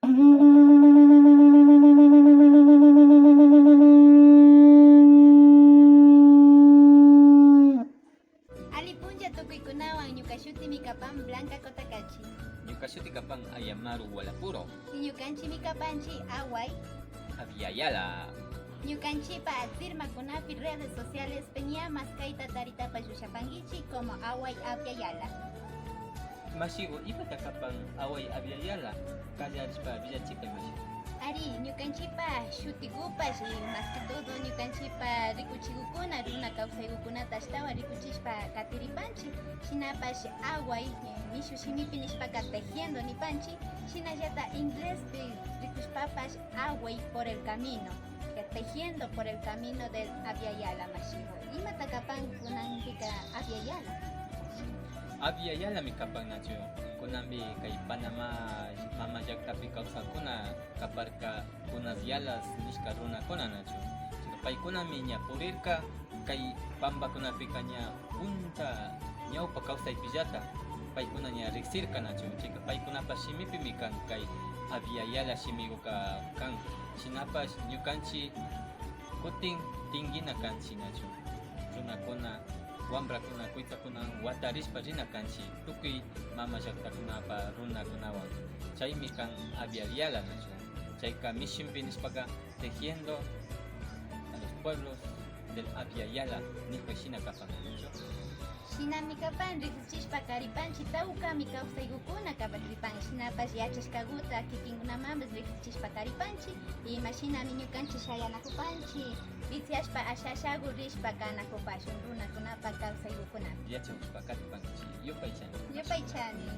Alipunja tukuykunawan ñuqashutimi kapan Blanca Kotakachi. Ñuqashuti kapan Ayamaru Walapuro. Ñuqanchimi kapanchi Away. Aviala. Ñuqanchipa firmakunapi redes sociales peñamas kayta taritapa llushapankichik como Away Aviala. Mashigo ipata kapan Away Aviala. Kallarishpa villachika mashigo. Ari ñuqanchipa shutikupash más que todo ñuqanchipa rikuchikukuna runa kawsaykukunata ashtawan rikuchishpa katiripanchik shinapash Away mishu shimipi nishpaka tejiendo nipanchik shinallata inglespi rikushpapash Away por el camino. Tejiendo por el camino del Aviala mashigo. Imata kapan kunankika Aviala. Aviala mi kapan nacho. Kunambi kay Panama mama llaktapi kawsakuna kaparka kunas yalas nishka runakuna nacho. Chika paykunami ñapurirka kay pambakunapi ña punta ñawpa kawsaypillata paykuna ña riqsirka nacho. Chika paykunapas shimipimi kan kay Aviala shimiguka kan. Shinapash ñukanchik kutin tingina kanchik nacho. Runakuna wambrakuna kuytakuna watarishpa rina kanchik tukuy mama llaktakunapa runakunawan. Chaymi kan Aviala nacho. Chayka mishinpi nishpaka tejiendo a los pueblos del Aviala nishpa shina kapan nacho. Shinami kapan riqsichishpa karipanchik tawkami kawsaykukuna kapakripan shinapash yachashkakuta kikinkunamanpas riqsichishpa karipanchik ima shinami ñukanchik shayanakupanchik riqsiyashpa ashashaku rishpa kanakupashun runakunapa kawsaykukuna. Yachakushpa katipanchik yupaychani. Yupaychani.